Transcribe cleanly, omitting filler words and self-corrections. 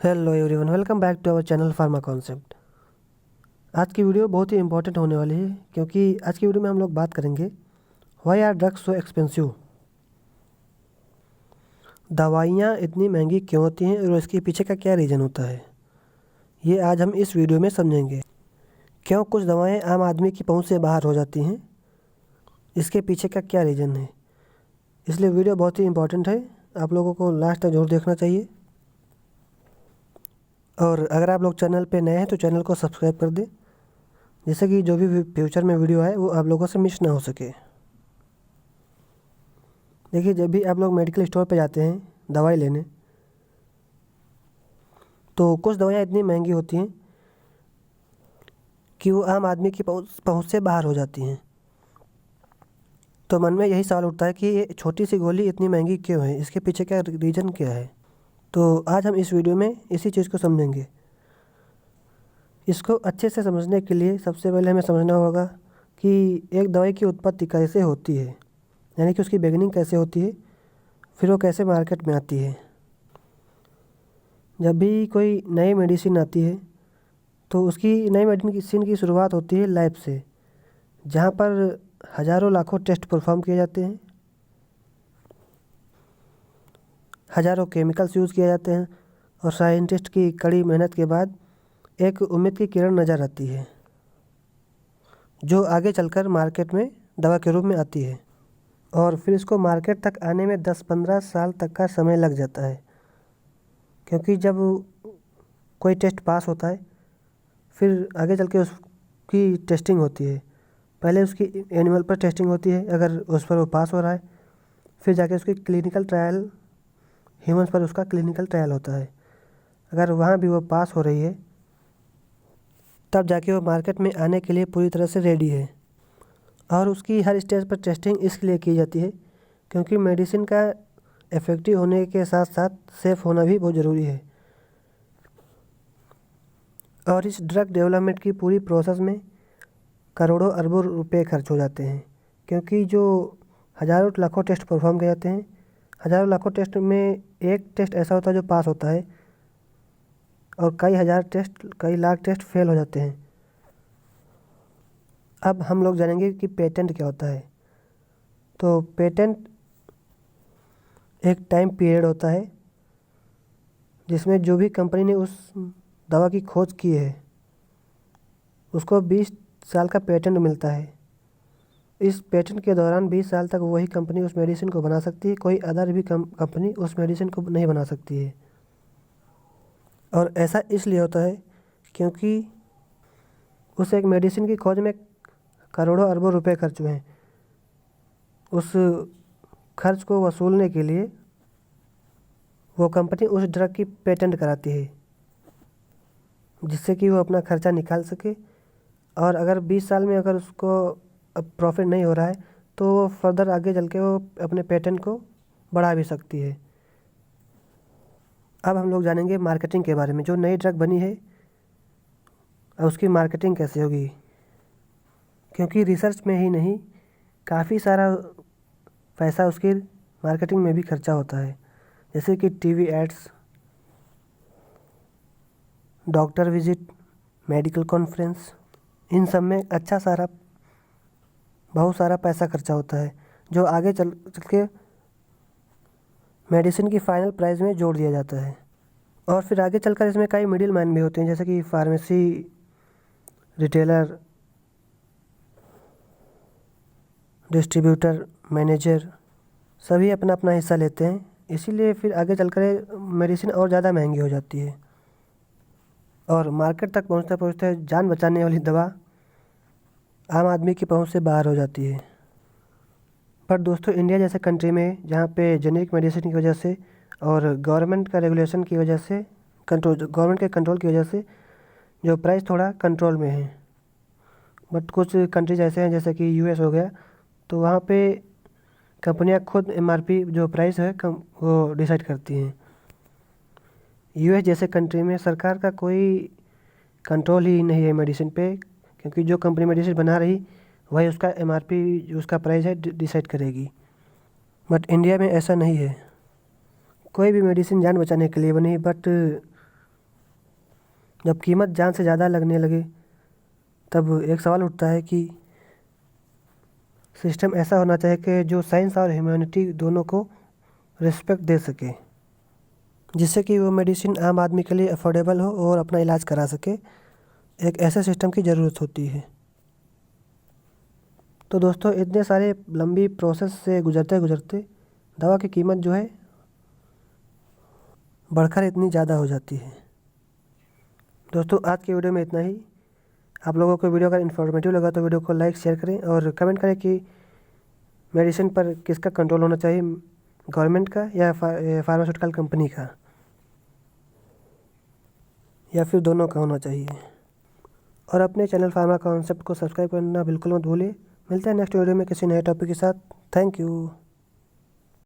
Hello everyone, welcome back to our channel pharma concept. आज की video बहुत ही important होने वाली है क्योंकि आज की वीडियो में हम लोग बात करेंगे why are drugs so expensive. दवाइयाँ इतनी महंगी क्यों होती हैं और इसके पीछे का क्या रीज़न होता है, ये आज हम इस वीडियो में समझेंगे। क्यों कुछ दवाएं आम आदमी की पहुंच से बाहर हो जाती हैं, इसके पीछे का क्या रीज़न है। इसलिए वीडियो बहुत ही इंपॉर्टेंट है, आप लोगों को लास्ट तक जरूर देखना चाहिए। और अगर आप लोग चैनल पे नए हैं तो चैनल को सब्सक्राइब कर दें, जिससे कि जो भी फ्यूचर में वीडियो आए वो आप लोगों से मिस ना हो सके। देखिए, जब भी आप लोग मेडिकल स्टोर पे जाते हैं दवाई लेने, तो कुछ दवाइयाँ इतनी महंगी होती हैं कि वो आम आदमी की पहुँच से बाहर हो जाती हैं। तो मन में यही सवाल उठता है कि ये छोटी सी गोली इतनी महंगी क्यों है, इसके पीछे का रीज़न क्या है। तो आज हम इस वीडियो में इसी चीज़ को समझेंगे। इसको अच्छे से समझने के लिए सबसे पहले हमें समझना होगा कि एक दवाई की उत्पत्ति कैसे होती है, यानी कि उसकी बिगिनिंग कैसे होती है, फिर वो कैसे मार्केट में आती है। जब भी कोई नई मेडिसिन आती है तो उसकी नई मेडिसिन की शुरुआत होती है लैब से, जहाँ पर हज़ारों लाखों टेस्ट परफॉर्म किए जाते हैं, हज़ारों केमिकल्स यूज़ किए जाते हैं और साइंटिस्ट की कड़ी मेहनत के बाद एक उम्मीद की किरण नज़र आती है जो आगे चलकर मार्केट में दवा के रूप में आती है। और फिर इसको मार्केट तक आने में 10-15 साल तक का समय लग जाता है, क्योंकि जब कोई टेस्ट पास होता है फिर आगे चल के उसकी टेस्टिंग होती है। पहले उसकी एनिमल पर टेस्टिंग होती है, अगर उस पर वो पास हो रहा है फिर जाके उसकी क्लिनिकल ट्रायल, ह्यूमंस पर उसका क्लिनिकल ट्रायल होता है। अगर वहाँ भी वो पास हो रही है तब जाके वो मार्केट में आने के लिए पूरी तरह से रेडी है। और उसकी हर स्टेज पर टेस्टिंग इसलिए की जाती है क्योंकि मेडिसिन का इफ़ेक्टिव होने के साथ साथ सेफ़ होना भी बहुत ज़रूरी है। और इस ड्रग डेवलपमेंट की पूरी प्रोसेस में करोड़ों अरबों रुपए खर्च हो जाते हैं, क्योंकि जो हज़ारों लाखों टेस्ट परफॉर्म किए जाते हैं, हज़ारों लाखों टेस्ट में एक टेस्ट ऐसा होता है जो पास होता है और कई हज़ार टेस्ट, कई लाख टेस्ट फेल हो जाते हैं। अब हम लोग जानेंगे कि पेटेंट क्या होता है। तो पेटेंट एक टाइम पीरियड होता है जिसमें जो भी कंपनी ने उस दवा की खोज की है उसको 20 साल का पेटेंट मिलता है। इस पेटेंट के दौरान 20 साल तक वही कंपनी उस मेडिसिन को बना सकती है, कोई अदर भी कंपनी उस मेडिसिन को नहीं बना सकती है। और ऐसा इसलिए होता है क्योंकि उस एक मेडिसिन की खोज में करोड़ों अरबों रुपए खर्च हुए हैं। उस खर्च को वसूलने के लिए वो कंपनी उस ड्रग की पेटेंट कराती है, जिससे कि वो अपना खर्चा निकाल सके। और अगर 20 साल में अगर उसको प्रॉफिट नहीं हो रहा है तो वो फर्दर आगे चल के वो अपने पेटेंट को बढ़ा भी सकती है। अब हम लोग जानेंगे मार्केटिंग के बारे में। जो नई ड्रग बनी है उसकी मार्केटिंग कैसे होगी, क्योंकि रिसर्च में ही नहीं काफ़ी सारा पैसा उसकी मार्केटिंग में भी खर्चा होता है, जैसे कि TV ads, doctor visit, medical conference, इन सब में बहुत सारा पैसा खर्चा होता है जो आगे चल के मेडिसिन की फ़ाइनल प्राइस में जोड़ दिया जाता है। और फिर आगे चलकर इसमें कई मिडिल मैन भी होते हैं, जैसे कि फार्मेसी, रिटेलर, डिस्ट्रीब्यूटर, मैनेजर, सभी अपना अपना हिस्सा लेते हैं। इसीलिए फिर आगे चलकर मेडिसिन और ज़्यादा महंगी हो जाती है और मार्केट तक पहुंचते पहुंचते जान बचाने वाली दवा आम आदमी की पहुंच से बाहर हो जाती है। पर दोस्तों, इंडिया जैसे कंट्री में जहाँ पे जेनेरिक मेडिसिन की वजह से और गवर्नमेंट का रेगुलेशन की वजह से, गवर्नमेंट के कंट्रोल की वजह से जो प्राइस थोड़ा कंट्रोल में है। बट कुछ कंट्रीज ऐसे हैं जैसे कि यूएस हो गया, तो वहाँ पे कंपनियाँ खुद एमआरपी जो प्राइस है वो डिसाइड करती हैं। यूएस जैसे कंट्री में सरकार का कोई कंट्रोल ही नहीं है मेडिसिन पे, क्योंकि जो कंपनी मेडिसिन बना रही वही उसका एमआरपी, उसका प्राइस है, डिसाइड करेगी। बट इंडिया में ऐसा नहीं है। कोई भी मेडिसिन जान बचाने के लिए बनी, बट जब कीमत जान से ज़्यादा लगने लगे तब एक सवाल उठता है कि सिस्टम ऐसा होना चाहिए कि जो साइंस और ह्यूमैनिटी दोनों को रिस्पेक्ट दे सके, जिससे कि वो मेडिसिन आम आदमी के लिए अफोर्डेबल हो और अपना इलाज करा सके। एक ऐसे सिस्टम की ज़रूरत होती है। तो दोस्तों, इतने सारे लंबी प्रोसेस से गुजरते गुजरते दवा की कीमत जो है बढ़कर इतनी ज़्यादा हो जाती है। दोस्तों, आज की वीडियो में इतना ही। आप लोगों को वीडियो अगर इन्फॉर्मेटिव लगा तो वीडियो को लाइक शेयर करें और कमेंट करें कि मेडिसिन पर किसका कंट्रोल होना चाहिए, गवर्नमेंट का या फार्मास्यूटिकल कंपनी का, या फिर दोनों का होना चाहिए। और अपने चैनल फार्मा कॉन्सेप्ट को सब्सक्राइब करना बिल्कुल मत भूलिए। मिलते हैं नेक्स्ट वीडियो में किसी नए टॉपिक के साथ। Thank you.